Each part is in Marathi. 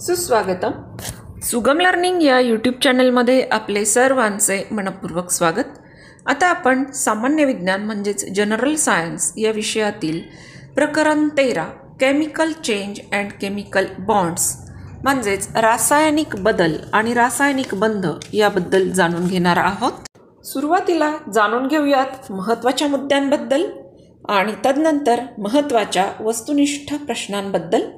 सुस्वागतम. सुगम लर्निंग या यूट्यूब चॅनलमध्ये आपले सर्वांचे मनपूर्वक स्वागत. आता आपण सामान्य विज्ञान म्हणजेच जनरल सायन्स या विषयातील प्रकरण 13 chemical change and chemical bonds म्हणजेच रासायनिक बदल आणि रासायनिक बंध याबद्दल जाणून घेणार आहोत. सुरुवातीला जाणून घेऊयात महत्त्वाच्या मुद्द्यांबद्दल आणि तदनंतर महत्त्वाच्या वस्तुनिष्ठ प्रश्नांबद्दल.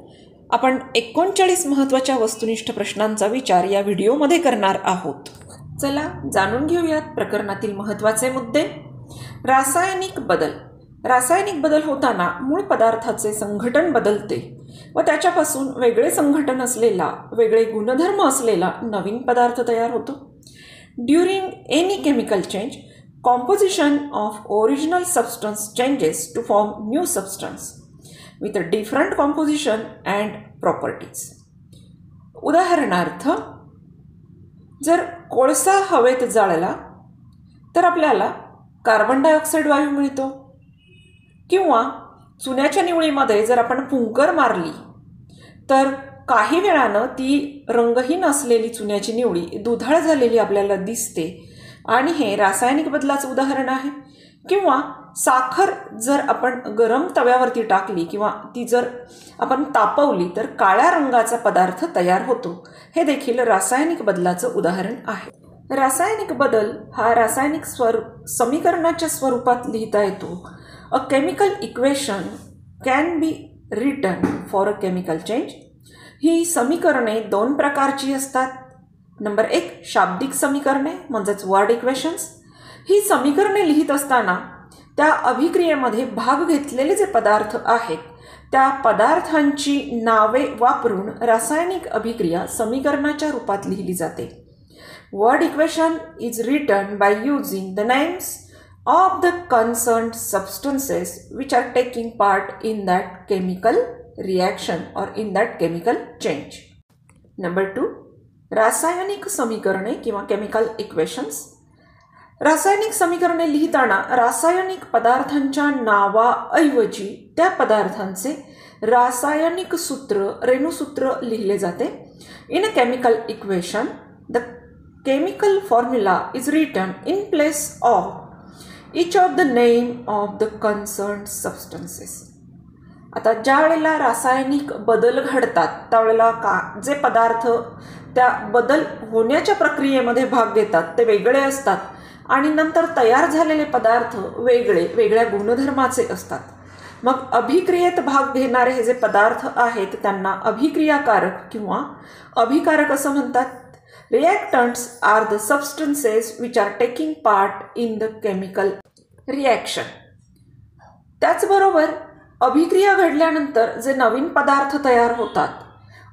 आपण 39 महत्त्वाच्या वस्तुनिष्ठ प्रश्नांचा विचार या व्हिडिओमध्ये करणार आहोत. चला जाणून घेऊयात प्रकरणातील महत्त्वाचे मुद्दे. रासायनिक बदल. रासायनिक बदल होताना मूळ पदार्थाचे संघटन बदलते व त्याच्यापासून वेगळे संघटन असलेला, वेगळे गुणधर्म असलेला नवीन पदार्थ तयार होतो. During any chemical change, composition of original substance changes to form new substance with a different composition and properties. उदाहरणार्थ, जर कोळसा हवेत जाळला तर आपल्याला कार्बन डायऑक्साईड वायू मिळतो, किंवा चुन्याच्या निवळीमध्ये जर आपण फुंकर मारली तर काही वेळानं ती रंगहीन असलेली चुन्याची निवळी दुधाळ झालेली आपल्याला दिसते आणि हे रासायनिक बदलाचं उदाहरण आहे. किंवा साखर जर आपण गरम तव्यावरती टाकली किंवा ती जर आपण तापवली तर काळ्या रंगाचा पदार्थ तयार होतो. हे देखील रासायनिक बदलाचं उदाहरण आहे. रासायनिक बदल हा रासायनिक समीकरणाच्या स्वरूपात लिहिता येतो. A chemical equation can be written for a chemical change. ही समीकरणे दोन प्रकारची असतात. नंबर 1 शाब्दिक समीकरणे म्हणजेच वर्ड इक्वेशन्स. ही समीकरणे लिहित असताना त्या अभिक्रियेमध्ये भाग घेतलेले जे पदार्थ आहेत त्या पदार्थांची नावे वापरून रासायनिक अभिक्रिया समीकरणाच्या रूपात लिहिली जाते. Word equation is written by using the names of the concerned substances which are taking part in that chemical reaction or in that chemical change. Number 2 रासायनिक समीकरणे किंवा केमिकल इक्वेशन्स. रासायनिक समीकरणे लिहिताना रासायनिक पदार्थांच्या नावाऐवजी त्या पदार्थांचे रासायनिक सूत्र, रेणुसूत्र लिहिले जाते. In a chemical equation the chemical formula is written in place of each of the name of the concerned substances. आता ज्या वेळेला रासायनिक बदल घडतात त्यावेळेला जे पदार्थ त्या बदल होण्याच्या प्रक्रियेमध्ये भाग घेतात ते वेगळे असतात आणि नंतर तयार झालेले पदार्थ वेगळ्या गुणधर्माचे असतात. मग अभिक्रियेत भाग घेणारे हे जे पदार्थ आहेत त्यांना अभिक्रियाकारक किंवा अभिकारक असं म्हणतात. Reactants are the substances which are taking part in the chemical reaction. त्याचबरोबर अभिक्रिया घडल्यानंतर जे नवीन पदार्थ तयार होतात,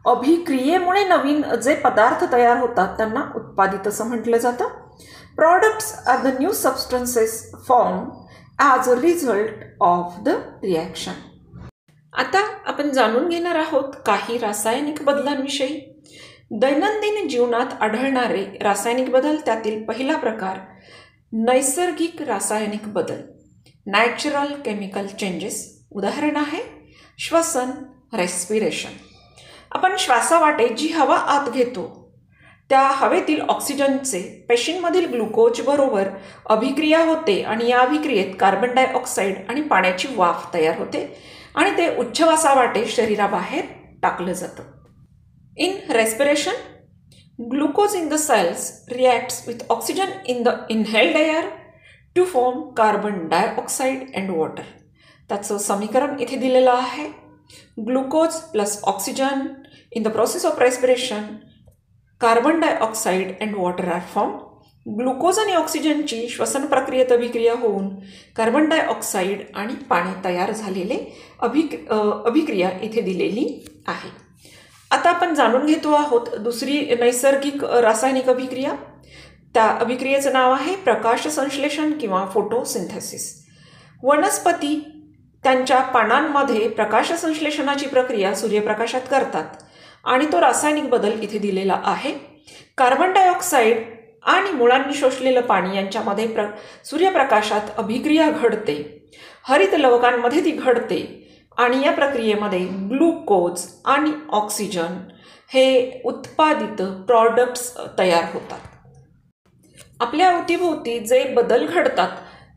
अभिक्रियेमुळे नवीन जे पदार्थ तयार होतात त्यांना उत्पादित असं म्हटलं जातं. Products are the new substances form as a result of the reaction. आता आपण जाणून घेणार आहोत काही रासायनिक बदलांविषयी. दैनंदिन जीवनात आढळणारे रासायनिक बदल. त्यातील पहिला प्रकार नैसर्गिक रासायनिक बदल, नॅचरल केमिकल चेंजेस. उदाहरण आहे श्वसन, रेस्पिरेशन. आपण श्वासावाटे जी हवा आत घेतो त्या हवेतील ऑक्सिजनचे पेशींमधील ग्लुकोज बरोबर अभिक्रिया होते आणि या अभिक्रियेत कार्बन डायऑक्साईड आणि पाण्याची वाफ तयार होते आणि ते उच्छवासावाटे शरीराबाहेर टाकलं जातं. In respiration, glucose in the cells reacts with oxygen in the inhaled air to form carbon dioxide and water. त्याचं समीकरण इथे दिलेलं आहे. Glucose plus oxygen in the process of respiration, carbon dioxide and water are form. ग्लुकोज आणि ऑक्सिजनची श्वसन प्रक्रियेत अभिक्रिया होऊन कार्बन डायऑक्साईड आणि पाणी तयार झालेले अभिक्रिया इथे दिलेली आहे. आता आपण जाणून घेतो आहोत दुसरी नैसर्गिक रासायनिक अभिक्रिया. त्या अभिक्रियेचं नाव आहे प्रकाश संश्लेषण किंवा फोटोसिंथेसिस. वनस्पती त्यांच्या पानांमध्ये प्रकाश संश्लेषणाची प्रक्रिया सूर्यप्रकाशात करतात आणि तो रासायनिक बदल इथे दिलेला आहे. कार्बन डायऑक्साईड आणि मुळांनी शोषलेलं पाणी यांच्यामध्ये सूर्यप्रकाशात अभिक्रिया घडते. हरित लवकांमध्ये ती घडते आणि या प्रक्रियेमध्ये ग्लुकोज आणि ऑक्सिजन हे उत्पादित प्रॉडक्ट्स तयार होतात. आपल्या अवतीभोवती जे बदल घडतात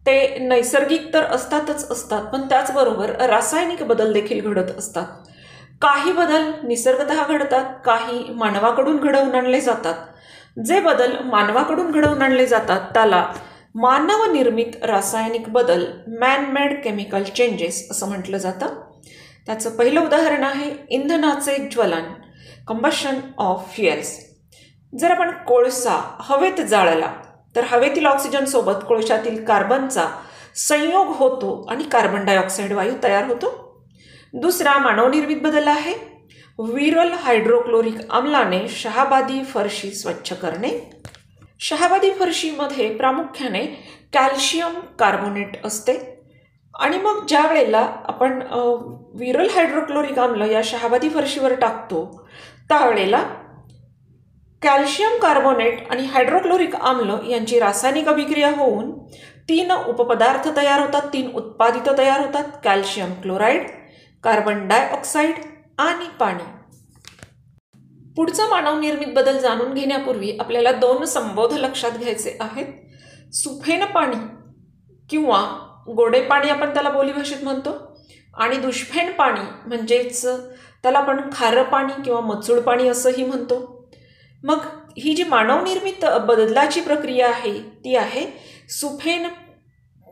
ते नैसर्गिक तर असतातच असतात, पण त्याचबरोबर रासायनिक बदल देखील घडत असतात. काही बदल निसर्गतः घडतात, काही मानवाकडून घडवून आणले जातात. जे बदल मानवाकडून घडवून आणले जातात त्याला मानवनिर्मित रासायनिक बदल, मॅन मेड केमिकल चेंजेस असं म्हटलं जातं. त्याचं पहिलं उदाहरण आहे इंधनाचे ज्वलन, कंबशन ऑफ फ्युएल्स. जर आपण कोळसा हवेत जाळला तर हवेतील ऑक्सिजन सोबत कोळशातील कार्बनचा संयोग होतो आणि कार्बन डायऑक्साईड वायू तयार होतो. दुसरा मानवनिर्मित बदल आहे विरल हायड्रोक्लोरिक आम्लाने शहाबादी फरशी स्वच्छ करणे. शहाबादी फरशीमध्ये प्रामुख्याने कॅल्शियम कार्बोनेट असते आणि मग ज्या वेळेला आपण विरल हायड्रोक्लोरिक आम्ल या शहाबादी फरशीवर टाकतो त्यावेळेला कॅल्शियम कार्बोनेट आणि हायड्रोक्लोरिक आम्ल यांची रासायनिक अभिक्रिया होऊन 3 उपपदार्थ तयार होतात, 3 उत्पादित तयार होतात. कॅल्शियम क्लोराईड, कार्बन डायऑक्साईड आणि पाणी. पुढचा मानवनिर्मित बदल जाणून घेण्यापूर्वी आपल्याला 2 संबोध लक्षात घ्यायचे आहेत. सुफेन पाणी किंवा गोडे पाणी आपण त्याला बोलीभाषेत म्हणतो आणि दुष्फेन पाणी म्हणजेच त्याला आपण खारं पाणी किंवा मचूळ पाणी असंही म्हणतो. मग ही जी मानवनिर्मित बदलाची प्रक्रिया आहे ती आहे सुफेन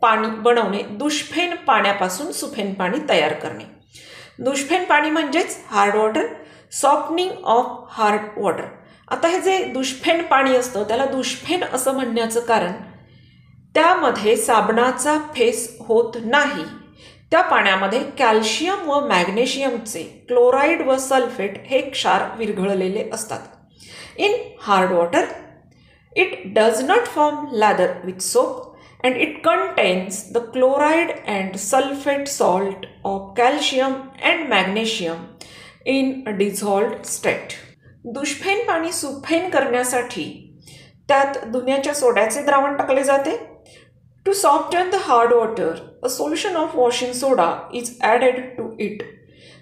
पाणी बनवणे, दुष्फेन पाण्यापासून सुफेन पाणी तयार करणे. दुष्फेन पाणी म्हणजेच hard water, softening of hard water. आता हे जे दुष्फेन पाणी असतं त्याला दुष्फेन असं म्हणण्याचं कारण त्यामध्ये साबणाचा फेस होत नाही. त्या पाण्यामध्ये कॅल्शियम व मॅग्नेशियमचे क्लोराईड व सल्फेट हे क्षार विरघळलेले असतात. In hard water, it does not form lather with soap and it contains the chloride and sulfate salt of calcium and magnesium in a dissolved state. दुष्फेन पाणी सुफेन करण्यासाठी त्यात धुण्याच्या सोड्याचे द्रावण टाकले जाते. To soften the hard water, a solution of washing soda is added to it.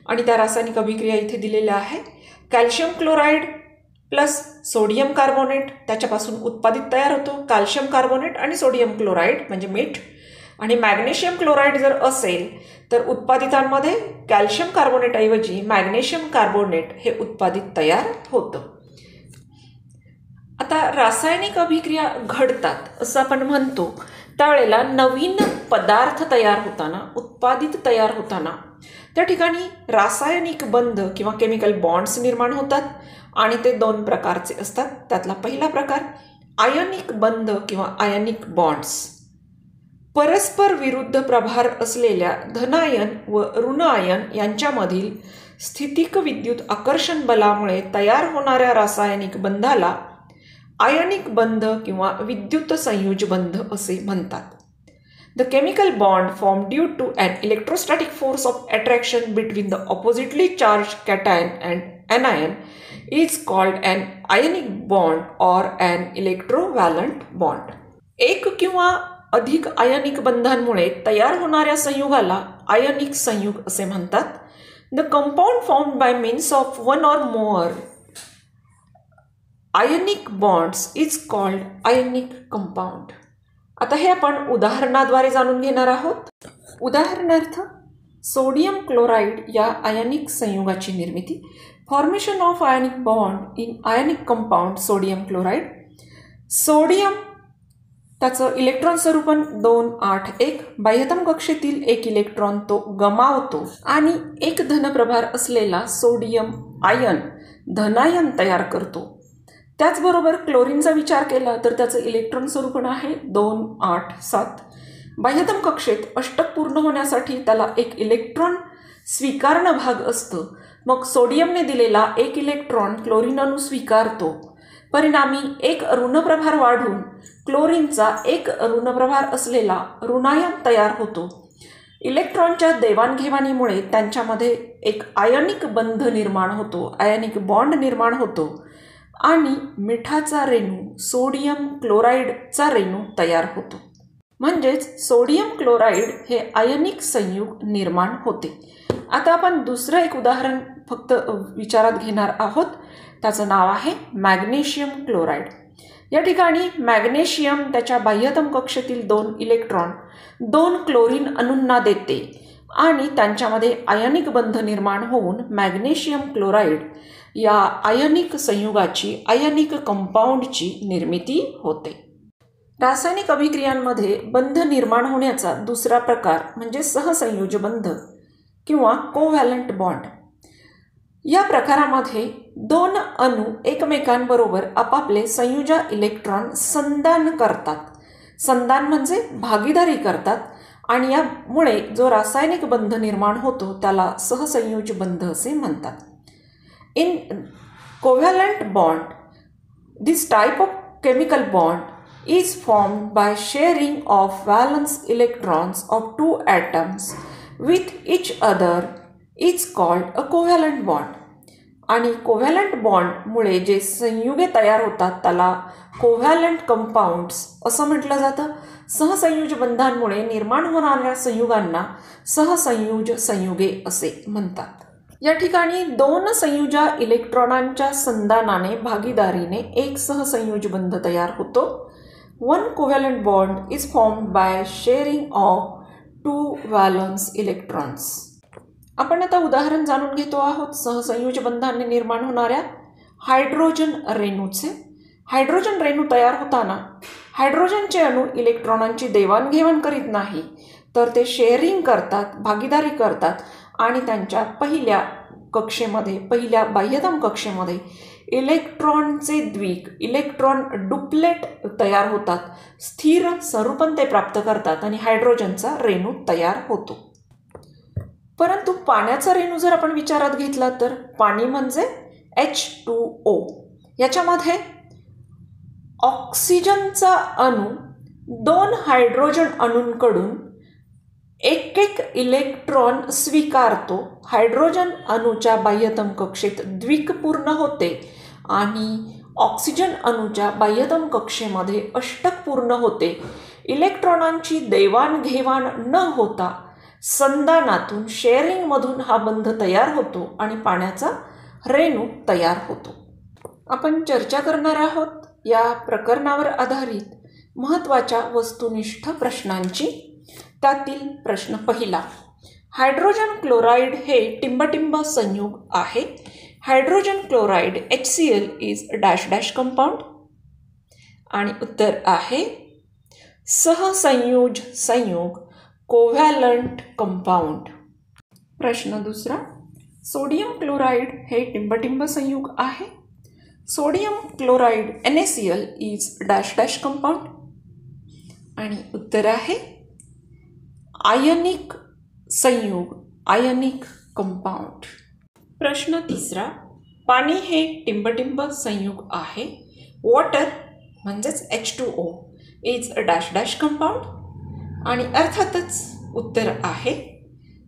आणि त्या रासायनिक अभिक्रिया इथे दिलेल्या आहे. Calcium chloride plus sodium carbonate त्याच्यापासून उत्पादित तयार होतो. कॅल्शियम कार्बोनेट आणि सोडियम क्लोराईड म्हणजे मीठ. आणि मॅग्नेशियम क्लोराईड जर असेल तर उत्पादितांमध्ये कॅल्शियम कार्बोनेटऐवजी मॅग्नेशियम कार्बोनेट हे उत्पादित तयार होतं. आता रासायनिक अभिक्रिया घडतात असं आपण म्हणतो त्यावेळेला नवीन पदार्थ तयार होताना, उत्पादित तयार होताना त्या ठिकाणी रासायनिक बंध किंवा केमिकल बॉन्ड्स निर्माण होतात आणि ते 2 प्रकारचे असतात. त्यातला पहिला प्रकार आयनिक बंध किंवा आयनिक बॉन्ड्स. परस्पर विरुद्ध प्रभार असलेल्या धनायन व ऋण आयन यांच्यामधील स्थितिक विद्युत आकर्षण बलामुळे तयार होणाऱ्या रासायनिक बंधाला आयनिक बंध किंवा विद्युत संयुज बंध असे म्हणतात. The chemical bond formed due to an electrostatic force of attraction between the oppositely charged cation and anion is called an ionic bond or an electrovalent bond. एक किंवा अधिक आयनिक बंधांमुळे तयार होणाऱ्या संयुगाला आयनिक संयुग असे म्हणतात. The compound formed by means of one or more ionic bonds is called ionic compound. आता हे आपण उदाहरणाद्वारे जाणून घेणार आहोत. उदाहरणार्थ सोडियम क्लोराईड या आयनिक संयुगाची निर्मिती. Formation of ionic bond in ionic compound sodium chloride. Sodium त्याचं इलेक्ट्रॉन स्वरूपन 281. बाह्यतम कक्षेतील 1 इलेक्ट्रॉन तो गमावतो आणि एक धनप्रभार असलेला सोडियम आयन धनायन तयार करतो. त्याचबरोबर क्लोरीनचा विचार केला तर त्याचं इलेक्ट्रॉन स्वरूपण आहे 287. बाह्यतम कक्षेत अष्टक पूर्ण होण्यासाठी त्याला 1 इलेक्ट्रॉन स्वीकारणं भाग असतं. मग सोडियमने दिलेला 1 इलेक्ट्रॉन क्लोरीन अणू स्वीकारतो. परिणामी 1 ऋणप्रभार वाढून क्लोरीनचा 1 ऋणप्रभार असलेला ऋणायन तयार होतो. इलेक्ट्रॉनच्या देवाणघेवाणीमुळे त्यांच्यामध्ये एक आयनिक बंध निर्माण होतो, आयनिक बॉन्ड निर्माण होतो आणि मिठाचा रेणू सोडियम क्लोराईडचा रेणू तयार होतो. म्हणजेच सोडियम क्लोराईड हे आयनिक संयुग निर्माण होते. आता आपण दुसरं एक उदाहरण फक्त विचारात घेणार आहोत. त्याचं नाव आहे मॅग्नेशियम क्लोराईड. या ठिकाणी मॅग्नेशियम त्याच्या बाह्यतम कक्षेतील 2 इलेक्ट्रॉन 2 क्लोरीन अणूंना देते आणि त्यांच्यामध्ये आयनिक बंध निर्माण होऊन मॅग्नेशियम क्लोराईड या आयनिक संयुगाची आयनिक कंपाऊंडची निर्मिती होते. रासायनिक अभिक्रियांमध्ये बंध निर्माण होण्याचा दुसरा प्रकार म्हणजे सहसंयोज बंध किंवा कोव्हॅलंट बॉन्ड. या प्रकारामध्ये 2 अणू एकमेकांबरोबर आपापले संयुजा इलेक्ट्रॉन संधान करतात. संधान म्हणजे भागीदारी करतात आणि यामुळे जो रासायनिक बंध निर्माण होतो त्याला सहसंयोज बंध असे म्हणतात. In covalent bond, this type of chemical bond is formed by sharing of valence electrons of 2 atoms with each other is called a covalent bond. आणि कोव्हॅलंट बॉन्डमुळे जे संयुगे तयार होतात त्याला कोव्हॅलंट कंपाऊंड्स असं म्हटलं जातं. सहसंयोज बंधांमुळे निर्माण होणाऱ्या संयुगांना सहसंयोज संयुगे असे म्हणतात. या ठिकाणी 2 संयुजा इलेक्ट्रॉनांच्या संधानाने भागीदारीने एक सहसंयोज बंध तयार होतो. One covalent bond is formed by sharing of 2 valence electrons. आपण आता उदाहरण जाणून घेतो आहोत सहसंयोज बंधाने निर्माण होणाऱ्या हायड्रोजन रेणूचे. हायड्रोजन रेणू तयार होताना हायड्रोजनचे अणू इलेक्ट्रॉनांची देवाणघेवाण करीत नाही तर ते शेअरिंग करतात, भागीदारी करतात आणि त्यांच्या पहिल्या बाह्यतम कक्षेमध्ये इलेक्ट्रॉनचे द्विक इलेक्ट्रॉन डुप्लेट तयार होतात. स्थिर स्वरूपन ते प्राप्त करतात आणि हायड्रोजनचा रेणू तयार होतो. परंतु पाण्याचा रेणू जर आपण विचारात घेतला तर पाणी म्हणजे H2O. याच्यामध्ये ऑक्सिजनचा अणू 2 हायड्रोजन अणूंकडून एक इलेक्ट्रॉन स्वीकारतो. हायड्रोजन अणूच्या बाह्यतम कक्षेत द्विक पूर्ण होते आणि ऑक्सिजन अणूच्या बाह्यतम कक्षेमध्ये अष्टक पूर्ण होते. इलेक्ट्रॉनांची देवाणघेवाण न होता संधानातून शेअरिंगमधून हा बंध तयार होतो आणि पाण्याचा रेणू तयार होतो. आपण चर्चा करणार आहोत या प्रकरणावर आधारित महत्त्वाच्या वस्तुनिष्ठ प्रश्नांची. त्यातील प्रश्न पहिला, हायड्रोजन क्लोराईड हे टिंबटिंब संयुग आहे. Hydrogen chloride HCl is dash dash compound. आणि उत्तर आहे सहसंयोज संयुग कोव्हॅलंट कंपाऊंड. प्रश्न दुसरा, सोडियम क्लोराईड हे टिंबटिंब संयुग आहे. Sodium chloride NaCl is dash dash compound. आणि उत्तर आहे आयनिक संयुग आयनिक कंपाऊंड. प्रश्न तिसरा, पाणी हे टिंबटिंब संयुग आहे. वॉटर म्हणजेच H2O is dash dash compound. आणि अर्थातच उत्तर आहे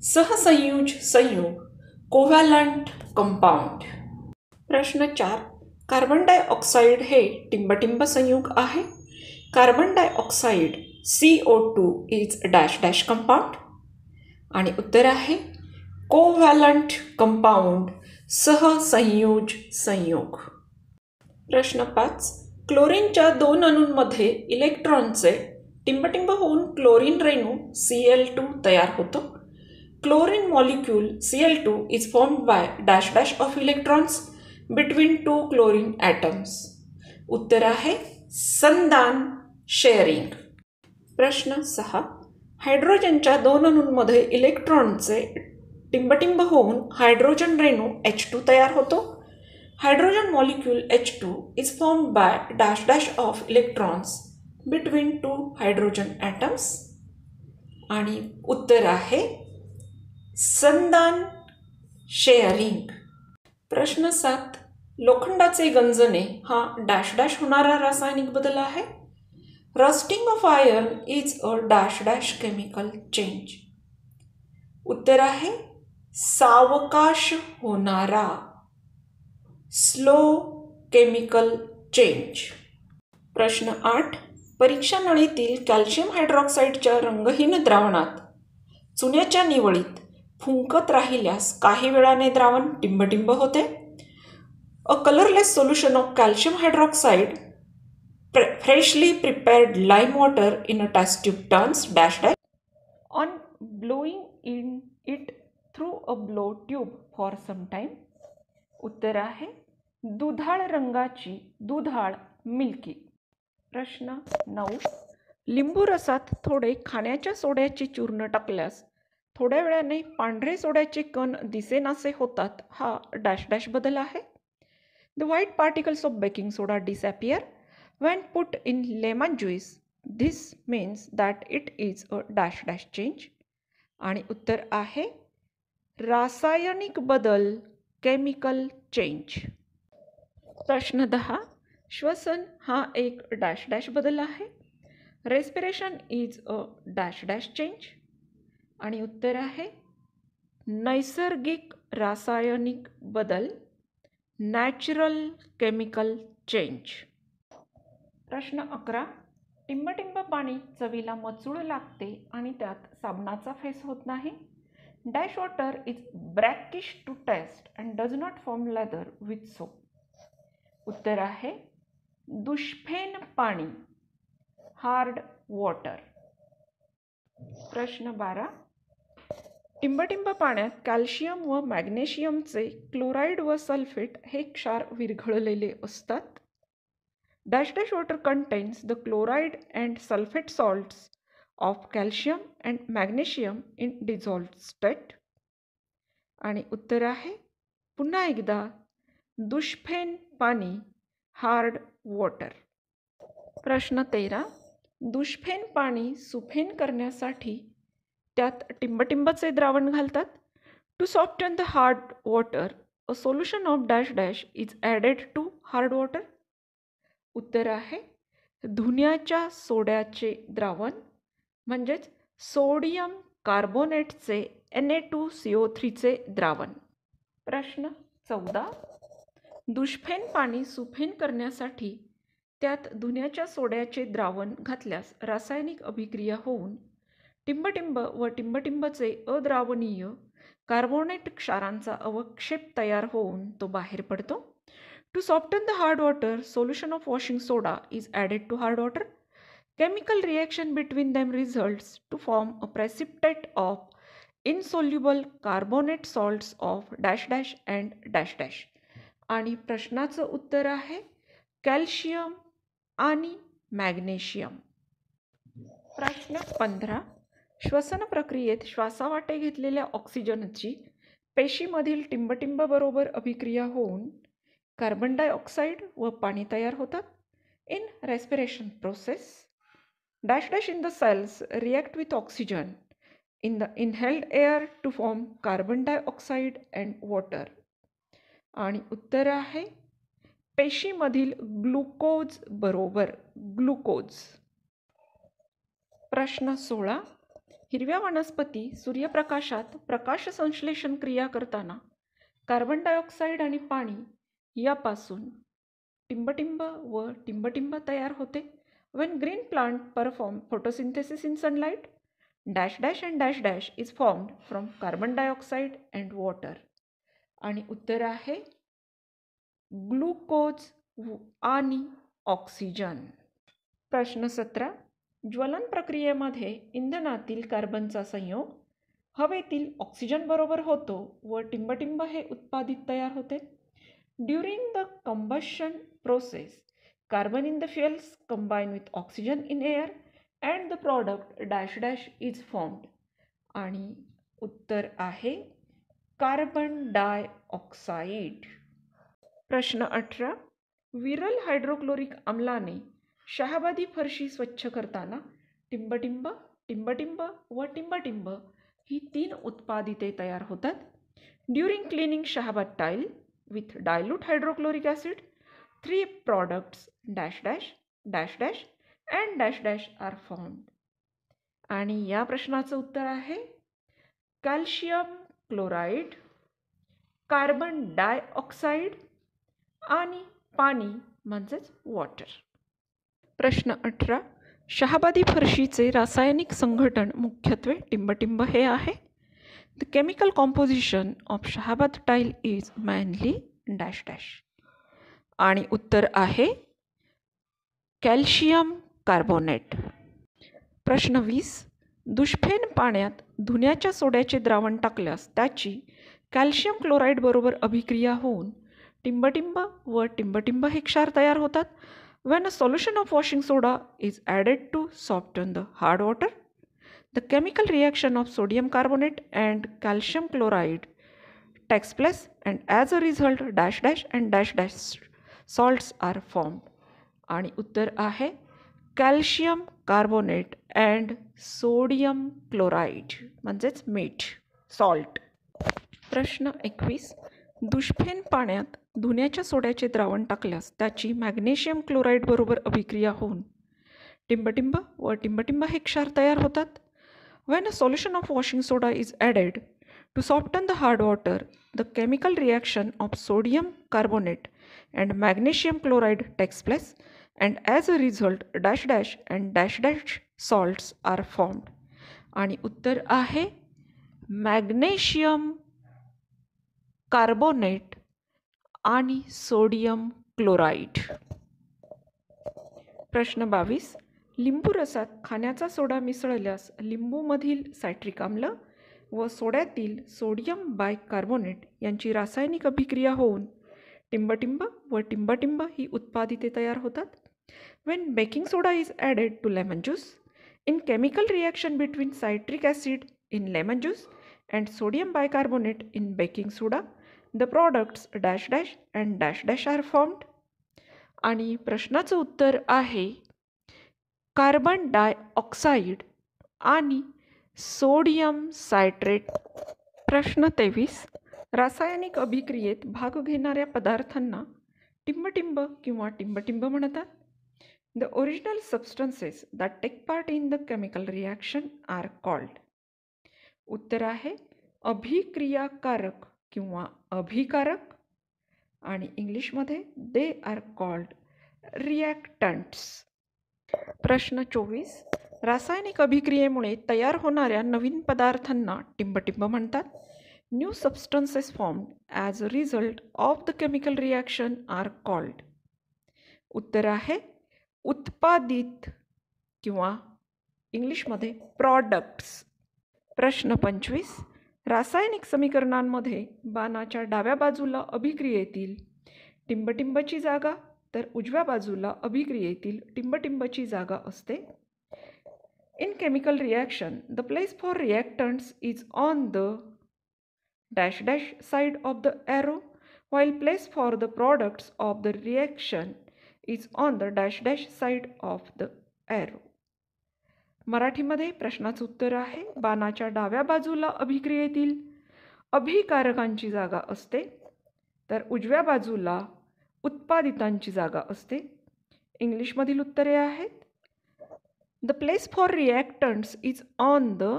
सहसंयोज संयुग कोव्हॅलंट कंपाऊंड. प्रश्न 4, कार्बन डायऑक्साईड हे टिंबटिंब संयुग आहे. Carbon dioxide CO2 is dash dash compound. आणि उत्तर आहे कोव्हॅलंट कंपाऊंड सहसंयोज संयुग. प्रश्न 5, क्लोरीनच्या 2 अणूंमध्ये इलेक्ट्रॉनचे टिंबटिंब होऊन क्लोरीन रेणू Cl2 तयार होतो. Chlorine molecule Cl2 is formed by dash dash of electrons between 2 chlorine atoms. उत्तर आहे संधान शेअरिंग. प्रश्न 6, हायड्रोजनच्या 2 अणूंमध्ये इलेक्ट्रॉनचे टिंबटिंब होऊन हायड्रोजन रेणू H2 तयार होतो. Hydrogen molecule H2 is formed by dash dash of electrons between 2 hydrogen atoms. आणि उत्तर आहे संधान शेअरिंग. प्रश्न 7, लोखंडाचे गंजणे हा डॅश डॅश होणारा रासायनिक बदल आहे. Rusting of iron is a dash dash chemical change. उत्तर आहे सावकाश होणारा स्लो केमिकल चेंज. प्रश्न 8, परीक्षा नळीतील कॅल्शियम हायड्रॉक्साईडच्या रंगहीन द्रावणात चुन्याच्या निवळीत फुंकत राहिल्यास काही वेळाने द्रावण टिंबटिंब होते. A colourless solution of calcium hydroxide freshly prepared lime water in a test tube turns dash dash on blowing in it through a blow tube for some time. उत्तर आहे दुधाळ रंगाची दुधाळ मिल्की. प्रश्न 9. लिंबू रसात थोडे खाण्याच्या सोड्याचे चूर्ण टाकल्यास थोड्या वेळाने पांढरे सोड्याचे कण दिसेनासे होतात. हा डॅश डॅश बदल आहे. The white particles of baking soda disappear when put in lemon juice. This means that it is a dash dash change. आणि उत्तर आहे रासायनिक बदल केमिकल चेंज. प्रश्न 10. श्वसन हा एक डॅश डॅश बदल आहे. Respiration is a dash dash change. आणि उत्तर आहे नैसर्गिक रासायनिक बदल नॅचरल केमिकल चेंज. प्रश्न 11. टिंबटिंब पाणी चवीला मचूळ लागते आणि त्यात साबणाचा फेस होत नाही. Dash water is brackish to taste and does not form lather with soap. उत्तर आहे दुष्फेन पाणी हार्ड वॉटर. प्रश्न 12. टिंबटिंब पाण्यात कॅल्शियम व मॅग्नेशियमचे क्लोराईड व सल्फेट हे क्षार विरघळलेले असतात. Dash dash water contains the chloride and sulphate salts of calcium and magnesium in dissolved state. आणि उत्तर आहे पुन्हा एकदा दुष्फेन पाणी हार्ड वॉटर. प्रश्न 13. दुष्फेन पाणी सुफेन करण्यासाठी त्यात टिंबटिंबचे द्रावण घालतात. To soften the hard water a solution of dash dash is added to hard water. उत्तर आहे धुन्याच्या सोड्याचे द्रावण म्हणजेच सोडियम कार्बोनेटचे Na2CO3चे द्रावण. प्रश्न 14. दुष्फेन पाणी सुफेन करण्यासाठी त्यात धुन्याच्या सोड्याचे द्रावण घातल्यास रासायनिक अभिक्रिया होऊन टिंबटिंब व टिंबटिंबचे अद्रावणीय कार्बोनेट क्षारांचा अवक्षेप तयार होऊन तो बाहेर पडतो. To soften the hard water solution of washing soda is added to hard water. Chemical reaction between them results to form a precipitate of insoluble carbonate salts of dash dash and dash dash. आणि प्रश्नाचं उत्तर आहे कॅल्शियम आणि मॅग्नेशियम. प्रश्न 15. श्वसन प्रक्रियेत श्वासावाटे घेतलेल्या ऑक्सिजनची पेशीमधील टिंबटिंब बरोबर अभिक्रिया होऊन कार्बन डायऑक्साईड व पाणी तयार होतात. In respiration process dash dash in the cells react with oxygen in the inhaled air to form carbon dioxide and water. आणि उत्तर आहे पेशीमधील ग्लुकोज बरोबर ग्लुकोज. प्रश्न 16. हिरव्या वनस्पती सूर्यप्रकाशात प्रकाश संश्लेषण क्रिया करताना कार्बन डायऑक्साईड आणि पाणी यापासून टिंबटिंब व टिंबटिंब तयार होते. when green plant perform photosynthesis in sunlight dash dash and dash dash is formed from carbon dioxide and water. आणि उत्तर आहे ग्लुकोज आणि ऑक्सिजन. प्रश्न 17. ज्वलन प्रक्रियेमध्ये इंधनातील कार्बनचा संयोग हवेतील ऑक्सिजन बरोबर होतो व टिंबटिंब हे उत्पादित तयार होते. During the combustion process carbon in the fuels combine with oxygen in air and the product dash dash is formed. आणि उत्तर आहे कार्बन डायऑक्साईड. प्रश्न 18. विरल हायड्रोक्लोरिक आम्लाने शहाबादी फरशी स्वच्छ करताना टिंबटिंब टिंबटिंब व टिंबटिंब ही 3 उत्पादिते तयार होतात. During cleaning Shahabad tile with dilute hydrochloric acid 3 products dash dash dash dash and dash dash are formed. आणि या प्रश्नाचं उत्तर आहे कॅल्शियम क्लोराईड, कार्बन डायऑक्साईड आणि पाणी म्हणजेच वॉटर. प्रश्न 18. शहाबादी फरशीचे रासायनिक संघटन मुख्यत्वे टिंबटिंब हे आहे. The chemical composition of Shahabad tile is mainly dash dash. आणि उत्तर आहे कॅल्शियम कार्बोनेट. प्रश्न 20. दुष्फेन पाण्यात धुण्याच्या सोड्याचे द्रावण टाकल्यास त्याची कॅल्शियम क्लोराईड बरोबर अभिक्रिया होऊन टिंबटिंब व टिंबटिंब हे क्षार तयार होतात. When a solution of washing soda is added to soften the hard water, the chemical reaction of sodium carbonate and calcium chloride takes place, and as a result dash dash and dash dash salts are formed. आणि उत्तर आहे calcium carbonate and sodium chloride म्हणजेच मीठ, सॉल्ट. प्रश्न 21. दुष्फेन पाण्यात धुण्याच्या सोड्याचे द्रावण टाकल्यास त्याची मॅग्नेशियम क्लोराईड बरोबर अभिक्रिया होऊन टिंबटिंब व टिंबटिंब हे क्षार तयार होतात. When a solution of washing soda is added to soften the hard water, the chemical reaction of sodium carbonate and magnesium chloride takes place, and as a result dash dash and dash dash salts are formed. आणि उत्तर आहे मॅग्नेशियम कार्बोनेट आणि सोडियम क्लोराईड. प्रश्न 22. लिंबू रसात खाण्याचा सोडा मिसळल्यास लिंबूमधील सायट्रिक आम्ल व सोड्यातील सोडियम बायकार्बोनेट यांची रासायनिक अभिक्रिया होऊन टिंबटिंब व टिंबटिंब ही उत्पादिते तयार होतात. When baking soda is added to lemon juice, in chemical reaction between citric acid in lemon juice and sodium bicarbonate in baking soda, the products dash dash and dash dash are formed. आणि प्रश्नाचं उत्तर आहे कार्बन डायऑक्साईड आणि सोडियम सायट्रेट. प्रश्न 23. रासायनिक अभिक्रियेत भाग घेणाऱ्या पदार्थांना टिंबटिंब किंवा टिंबटिंब म्हणतात. The original substances that take part in the chemical reaction are called. उत्तर आहे अभिक्रियाकारक किंवा अभिकारक. आणि इंग्लिशमध्ये दे आर कॉल्ड रिॲक्टंट्स. प्रश्न 24. रासायनिक अभिक्रियेमुळे तयार होणाऱ्या नवीन पदार्थांना टिंबटिंब म्हणतात. New substances formed as a result of the chemical reaction are called. उत्तर आहे उत्पादित किंवा इंग्लिशमध्ये प्रॉडक्ट्स. प्रश्न 25. रासायनिक समीकरणांमध्ये बाणाच्या डाव्या बाजूला अभिक्रियेतील टिंबटिंबची जागा तर उजव्या बाजूला अभिक्रियेतील टिंबटिंबची जागा असते. In chemical reaction the place for reactants is on the dash dash side of the arrow, while place for the products of the reaction is on the dash dash side of the arrow. मराठीमध्ये प्रश्नाचं उत्तर आहे बाणाच्या डाव्या बाजूला अभिक्रियेतील अभिकारकांची जागा असते तर उजव्या बाजूला उत्पादितांची जागा असते. इंग्लिशमधील उत्तरे आहेत the place for reactants is on the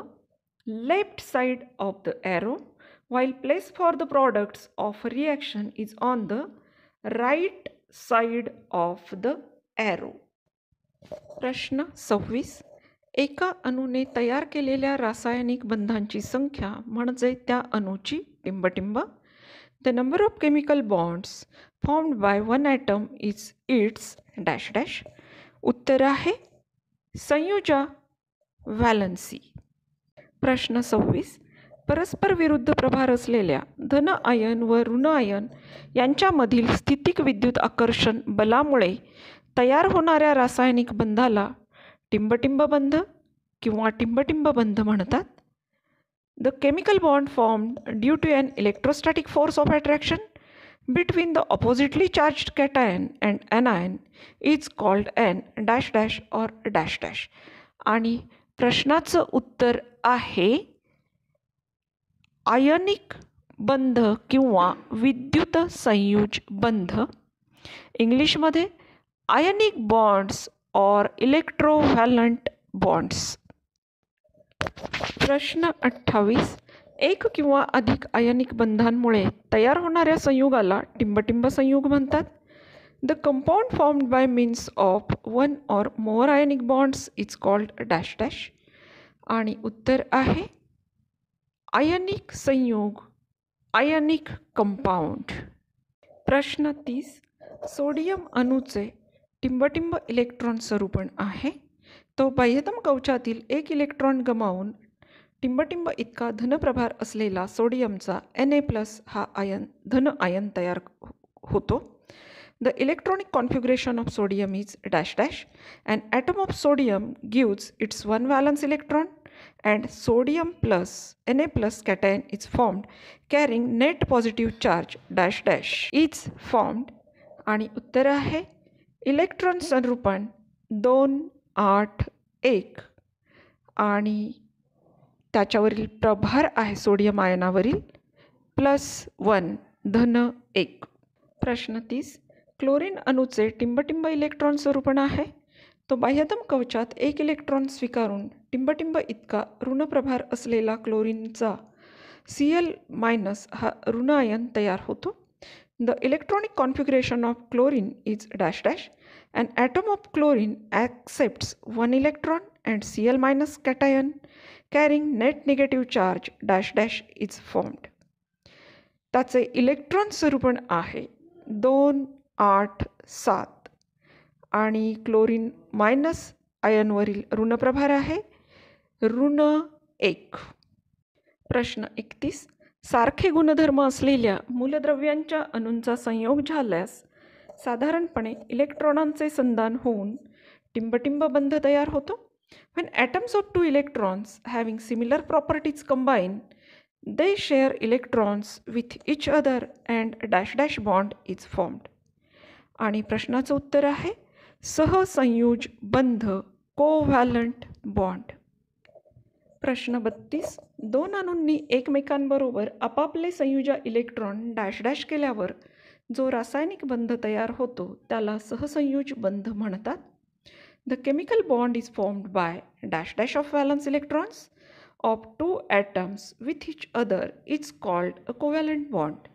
left side of the arrow, while place for the products of reaction is on the right side of the arrow. प्रश्न 26. एका अणूने तयार केलेल्या रासायनिक बंधांची संख्या म्हणजे त्या अणूची टिंबटिंब. The number of chemical bonds formed by one atom is its dash dash. उत्तर आहे संयोजा व्हॅलन्सी. प्रश्न 26. परस्पर विरुद्ध प्रभार असलेल्या धन आयन व ऋण आयन यांच्यामधील स्थितिक विद्युत आकर्षण बलामुळे तयार होणाऱ्या रासायनिक बंधाला टिंबटिंब बंध किंवा टिंबटिंब बंध म्हणतात. The chemical bond formed due to an electrostatic force of attraction between the oppositely charged cation and anion is called an dash dash or dash dash. आणि प्रश्नाचं उत्तर आहे आयनिक बंध किंवा विद्युत संयुज बंध. इंग्लिशमध्ये आयनिक बॉन्ड्स और इलेक्ट्रोव्हॅलंट बॉन्ड्स. प्रश्न 28. एक किंवा अधिक आयनिक बंधांमुळे तयार होणाऱ्या संयुगाला टिंबटिंब संयुग म्हणतात. The compound formed by means of one or more ionic bonds is called dash dash. आणि उत्तर आहे आयनिक संयुग, आयनिक कंपाउंड. प्रश्न 30. सोडियम अणूचे टिंबटिंब इलेक्ट्रॉन स्वरूपण आहे. तो बाह्यतम कवचातील एक इलेक्ट्रॉन गमावून टिंबटिंब इतका धनप्रभार असलेला सोडियमचा Na+ हा धन आयन तयार होतो. The electronic configuration of sodium is dash dash. An atom of sodium gives its one valence electron and sodium plus Na+ cation is formed carrying net positive charge dash dash is formed. आणि उत्तर आहे इलेक्ट्रॉन संरूपण 2, 8, 1 आणि त्याच्यावरील प्रभार आहे सोडियम आयनावरील +1 धन 1. प्रश्न 30. क्लोरीन अणूचे टिंबटिंब इलेक्ट्रॉन स्वरूपण आहे. तो बाह्यतम कवचात एक इलेक्ट्रॉन स्वीकारून टिंबटिंब इतका ऋणप्रभार असलेला क्लोरीनचा Cl- हा ऋण आयन तयार होतो. The electronic configuration of chlorine is dash dash. An atom of chlorine accepts one electron and Cl- cation carrying net negative charge dash dash is formed. त्याचे इलेक्ट्रॉन स्वरूपण आहे 2, 8, 7 आणि क्लोरीन मायनस आयनवरील ऋणप्रभार आहे -1. प्रश्न 31. सारखे गुणधर्म असलेल्या मूलद्रव्यांच्या अणूंचा संयोग झाल्यास साधारणपणे इलेक्ट्रॉनांचे संधान होऊन टिंबटिंब बंध तयार होतो. When atoms of two electrons having similar properties combine, they share electrons with each other and dash dash bond is formed. आणि प्रश्नाचं उत्तर आहे सहसंयोज बंध, कोव्हॅलंट बॉन्ड. प्रश्न 32. दोन अणूंनी एकमेकांबरोबर आपापले संयुजा इलेक्ट्रॉन डॅश डॅश केल्यावर जो रासायनिक बंध तयार होतो त्याला सहसंयोज बंध म्हणतात. The chemical bond is formed by dash dash of valence electrons of two atoms with each other is called a covalent bond.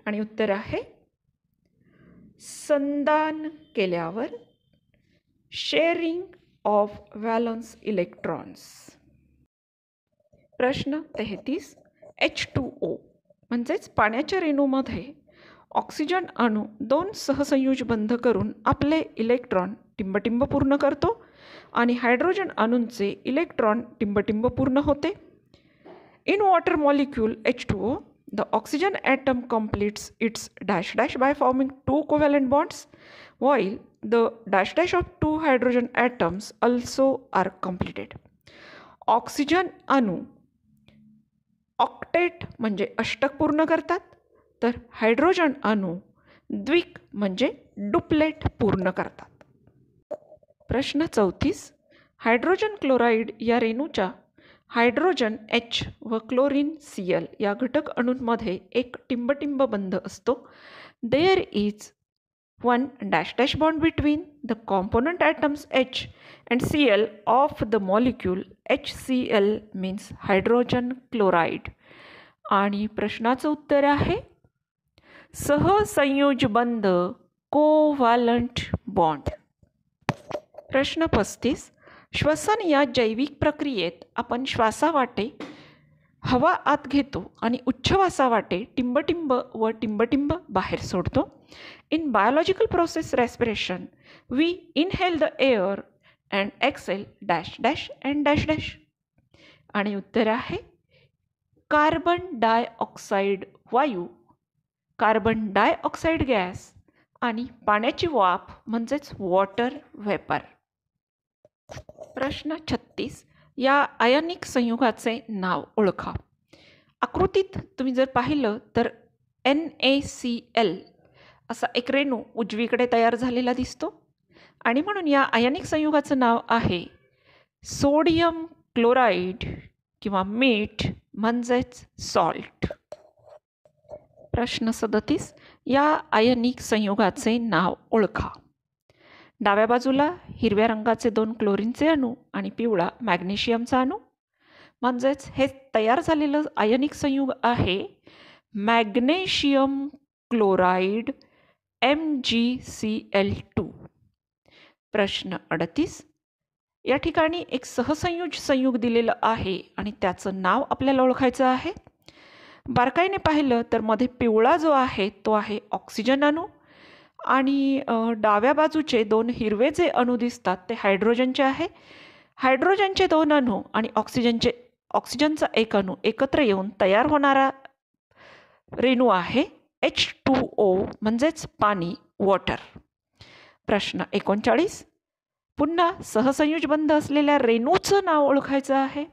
आणि उत्तर आहे संधान केल्यावर शेअरिंग ऑफ व्हॅलन्स इलेक्ट्रॉन्स. प्रश्न 33. H2O म्हणजेच पाण्याच्या रेणूमध्ये ऑक्सिजन अणू 2 सहसंयोज बंध करून आपले इलेक्ट्रॉन टिंबटिंब पूर्ण करतो आणि हायड्रोजन अणूंचे इलेक्ट्रॉन टिंबटिंब पूर्ण होते. In water molecule H2O, the oxygen atom completes its dash dash by forming 2 covalent bonds while the dash dash of 2 hydrogen atoms also are completed. Oxygen अणू ऑक्टेट म्हणजे अष्टक पूर्ण करतात, तर हायड्रोजन अणू द्विक म्हणजे डुप्लेट पूर्ण करतात. प्रश्न 34. हायड्रोजन क्लोराईड या रेणूच्या हायड्रोजन H व क्लोरीन Cl या घटक अणूंमध्ये एक टिंबटिंब बंध असतो. There is one dash dash bond between the component atoms H and Cl of the molecule HCl means hydrogen chloride. आणि प्रश्नाचं उत्तर आहे सहसंयोज बंध, कोव्हॅलंट बॉन्ड. प्रश्न 35. श्वसन या जैविक प्रक्रियेत आपण श्वासावाटे हवा आत घेतो आणि उच्छ्वासावाटे टिंबटिंब व टिंबटिंब बाहेर सोडतो. In biological process respiration, we inhale the air and exhale dash dash and dash dash. आणि उत्तर आहे कार्बन डायऑक्साईड वायू, कार्बन डायऑक्साईड गॅस आणि पाण्याची वाफ म्हणजेच वॉटर व्हेपर. प्रश्न 36. या आयनिक संयुगाचे नाव ओळखा. आकृतीत तुम्ही जर पाहिलं तर NaCl असा एक रेणू उजवीकडे तयार झालेला दिसतो आणि म्हणून या आयनिक संयुगाचं नाव आहे सोडियम क्लोराईड किंवा मीठ म्हणजेच सॉल्ट. प्रश्न 37. या आयनिक संयुगाचे नाव ओळखा. डाव्या बाजूला हिरव्या रंगाचे 2 क्लोरीनचे अणू आणि पिवळा मॅग्नेशियमचा अणू म्हणजेच हे तयार झालेलं आयनिक संयुग आहे मॅग्नेशियम क्लोराईड MgCl2. प्रश्न 38. या ठिकाणी एक सहसंयोज संयुग दिलेलं आहे आणि त्याचं नाव आपल्याला ओळखायचं आहे. बारकाईने पाहिलं तर मध्ये पिवळा जो आहे तो आहे ऑक्सिजन अणू आणि डाव्या बाजूचे 2 हिरवे जे अणू दिसतात ते हायड्रोजनचे आहे. हायड्रोजनचे 2 अणू आणि ऑक्सिजनचा एक अणू एकत्र येऊन तयार होणारा रेणू आहे H2O म्हणजेच पाणी, वॉटर. प्रश्न 39. पुन्हा सहसंयोज बंध असलेल्या रेणूचं नाव ओळखायचं आहे.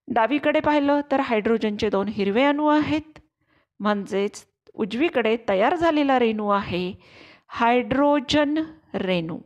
डावीकडे पाहिलं तर हायड्रोजनचे 2 हिरवे अणू आहेत, म्हणजेच उजवीकडे तयार झालेला रेणू आहे हायड्रोजन रेणू.